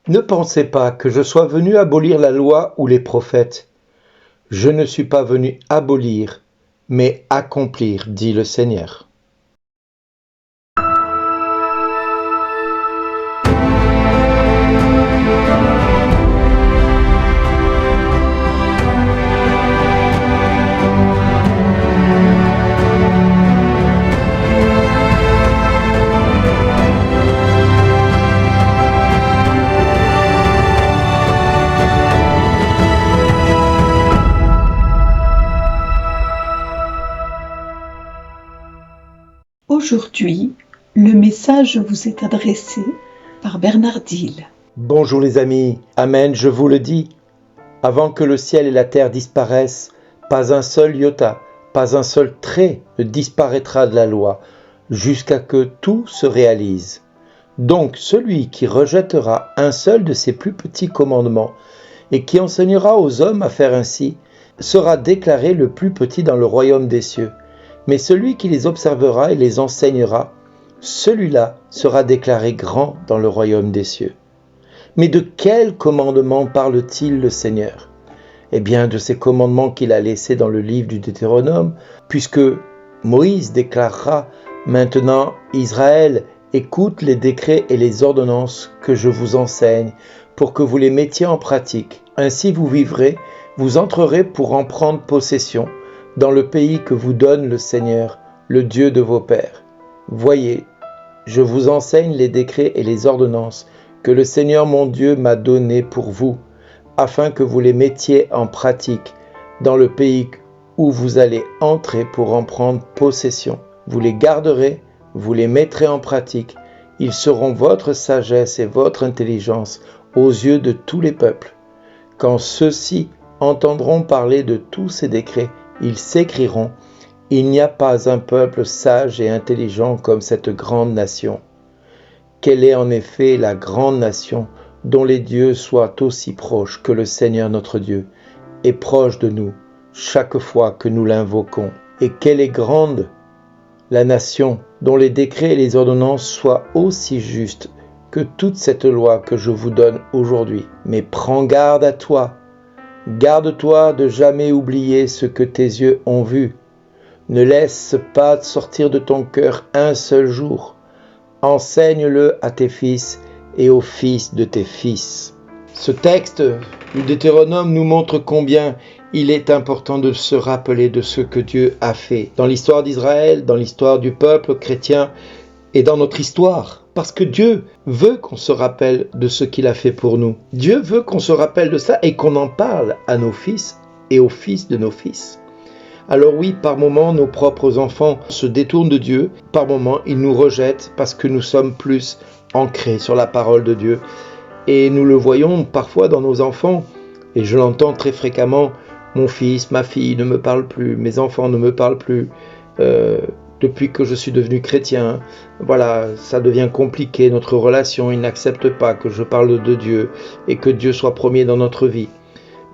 Ne pensez pas que je sois venu abolir la loi ou les prophètes. Je ne suis pas venu abolir, mais accomplir, dit le Seigneur. Aujourd'hui, le message vous est adressé par Bernard Dille. Bonjour les amis, Amen, je vous le dis. Avant que le ciel et la terre disparaissent, pas un seul iota, pas un seul trait ne disparaîtra de la loi, jusqu'à que tout se réalise. Donc celui qui rejettera un seul de ces plus petits commandements et qui enseignera aux hommes à faire ainsi, sera déclaré le plus petit dans le royaume des cieux. Mais celui qui les observera et les enseignera, celui-là sera déclaré grand dans le royaume des cieux. Mais de quel commandement parle-t-il le Seigneur ? Eh bien, de ces commandements qu'il a laissés dans le livre du Deutéronome, puisque Moïse déclarera « Maintenant, Israël, écoute les décrets et les ordonnances que je vous enseigne, pour que vous les mettiez en pratique. Ainsi vous vivrez, vous entrerez pour en prendre possession, dans le pays que vous donne le Seigneur, le Dieu de vos pères. Voyez, je vous enseigne les décrets et les ordonnances que le Seigneur mon Dieu m'a donnés pour vous, afin que vous les mettiez en pratique dans le pays où vous allez entrer pour en prendre possession. Vous les garderez, vous les mettrez en pratique. Ils seront votre sagesse et votre intelligence aux yeux de tous les peuples. Quand ceux-ci entendront parler de tous ces décrets, ils s'écrieront « Il n'y a pas un peuple sage et intelligent comme cette grande nation. » Quelle est en effet la grande nation dont les dieux soient aussi proches que le Seigneur notre Dieu est proche de nous chaque fois que nous l'invoquons. Et quelle est grande la nation dont les décrets et les ordonnances soient aussi justes que toute cette loi que je vous donne aujourd'hui. Mais prends garde à toi. Garde-toi de jamais oublier ce que tes yeux ont vu. Ne laisse pas sortir de ton cœur un seul jour. Enseigne-le à tes fils et aux fils de tes fils. Ce texte du Deutéronome nous montre combien il est important de se rappeler de ce que Dieu a fait dans l'histoire d'Israël, dans l'histoire du peuple chrétien et dans notre histoire. Parce que Dieu veut qu'on se rappelle de ce qu'il a fait pour nous. Dieu veut qu'on se rappelle de ça et qu'on en parle à nos fils et aux fils de nos fils. Alors oui, par moments, nos propres enfants se détournent de Dieu. Par moments, ils nous rejettent parce que nous sommes plus ancrés sur la parole de Dieu. Et nous le voyons parfois dans nos enfants. Et je l'entends très fréquemment. Mon fils, ma fille ne me parlent plus. Mes enfants ne me parlent plus. Depuis que je suis devenu chrétien, voilà, ça devient compliqué, notre relation. Ils n'acceptent pas que je parle de Dieu et que Dieu soit premier dans notre vie.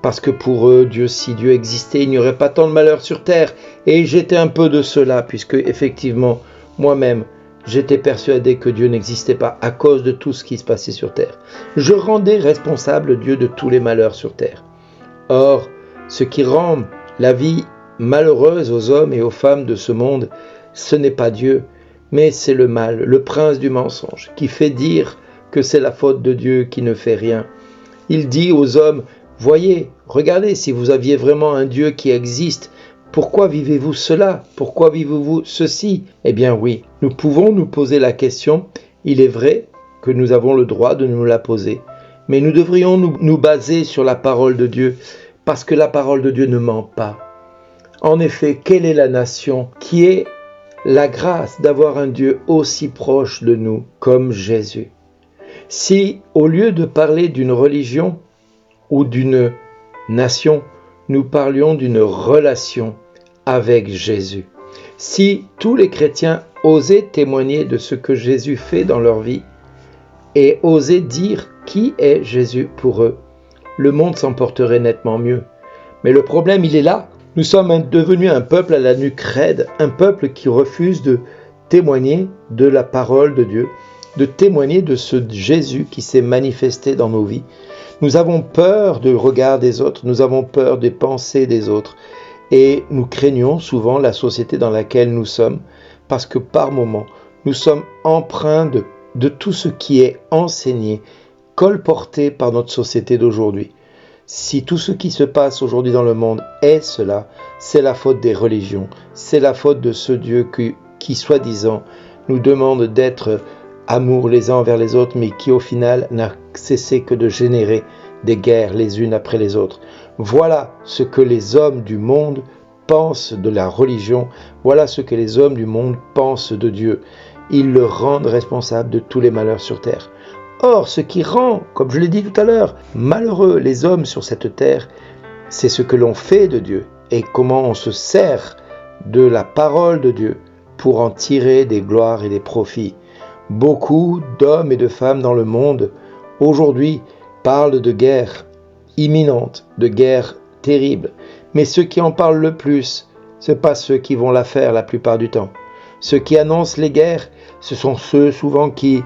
Parce que pour eux, si Dieu existait, il n'y aurait pas tant de malheur sur terre. Et j'étais un peu de cela, puisque effectivement, moi-même, j'étais persuadé que Dieu n'existait pas à cause de tout ce qui se passait sur terre. Je rendais responsable Dieu de tous les malheurs sur terre. Or, ce qui rend la vie malheureuse aux hommes et aux femmes de ce monde, ce n'est pas Dieu, mais c'est le mal, le prince du mensonge, qui fait dire que c'est la faute de Dieu qui ne fait rien. Il dit aux hommes, voyez, regardez, si vous aviez vraiment un Dieu qui existe, pourquoi vivez-vous cela ? Pourquoi vivez-vous ceci ? Eh bien oui, nous pouvons nous poser la question, il est vrai que nous avons le droit de nous la poser, mais nous devrions nous baser sur la parole de Dieu, parce que la parole de Dieu ne ment pas. En effet, quelle est la nation qui ait la grâce d'avoir un Dieu aussi proche de nous comme Jésus ? Si, au lieu de parler d'une religion ou d'une nation, nous parlions d'une relation avec Jésus. Si tous les chrétiens osaient témoigner de ce que Jésus fait dans leur vie et osaient dire qui est Jésus pour eux, le monde s'en porterait nettement mieux. Mais le problème, il est là. Nous sommes devenus un peuple à la nuque raide, un peuple qui refuse de témoigner de la parole de Dieu. de témoigner de ce Jésus qui s'est manifesté dans nos vies. Nous avons peur du regard des autres, nous avons peur des pensées des autres et nous craignons souvent la société dans laquelle nous sommes parce que par moments, nous sommes empreints de tout ce qui est enseigné, colporté par notre société d'aujourd'hui. Si tout ce qui se passe aujourd'hui dans le monde est cela, c'est la faute des religions, c'est la faute de ce Dieu qui soi-disant, nous demande d'être amour les uns envers les autres, mais qui au final n'a cessé que de générer des guerres les unes après les autres. Voilà ce que les hommes du monde pensent de la religion, voilà ce que les hommes du monde pensent de Dieu. Ils le rendent responsable de tous les malheurs sur terre. Or, ce qui rend, comme je l'ai dit tout à l'heure, malheureux les hommes sur cette terre, c'est ce que l'on fait de Dieu et comment on se sert de la parole de Dieu pour en tirer des gloires et des profits. Beaucoup d'hommes et de femmes dans le monde aujourd'hui parlent de guerre imminente, de guerre terrible. Mais ceux qui en parlent le plus, ce n'est pas ceux qui vont la faire la plupart du temps. Ceux qui annoncent les guerres, ce sont ceux souvent qui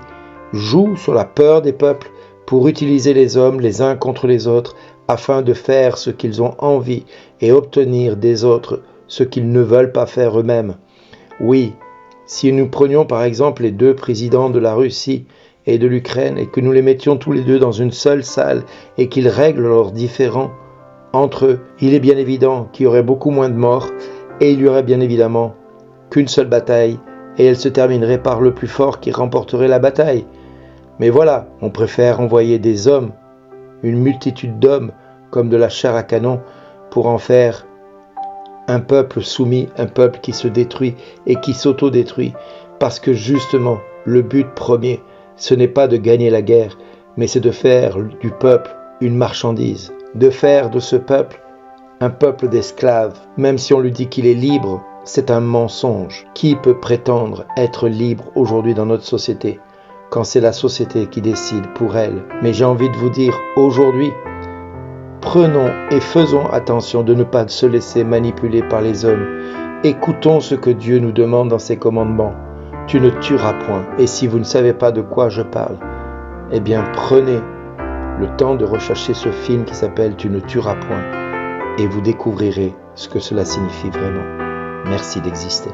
jouent sur la peur des peuples pour utiliser les hommes les uns contre les autres afin de faire ce qu'ils ont envie et obtenir des autres ce qu'ils ne veulent pas faire eux-mêmes. Oui, si nous prenions par exemple les deux présidents de la Russie et de l'Ukraine et que nous les mettions tous les deux dans une seule salle et qu'ils règlent leurs différends entre eux, il est bien évident qu'il y aurait beaucoup moins de morts et il y aurait bien évidemment qu'une seule bataille et elle se terminerait par le plus fort qui remporterait la bataille. Mais voilà, on préfère envoyer des hommes, une multitude d'hommes comme de la chair à canon pour en faire un peuple soumis, un peuple qui se détruit et qui s'auto-détruit parce que justement le but premier, ce n'est pas de gagner la guerre, mais c'est de faire du peuple une marchandise, de faire de ce peuple un peuple d'esclaves. Même si on lui dit qu'il est libre, c'est un mensonge. Qui peut prétendre être libre aujourd'hui dans notre société quand c'est la société qui décide pour elle? Mais j'ai envie de vous dire aujourd'hui, prenons et faisons attention de ne pas se laisser manipuler par les hommes. Écoutons ce que Dieu nous demande dans ses commandements. Tu ne tueras point. Et si vous ne savez pas de quoi je parle, eh bien prenez le temps de rechercher ce film qui s'appelle Tu ne tueras point et vous découvrirez ce que cela signifie vraiment. Merci d'exister.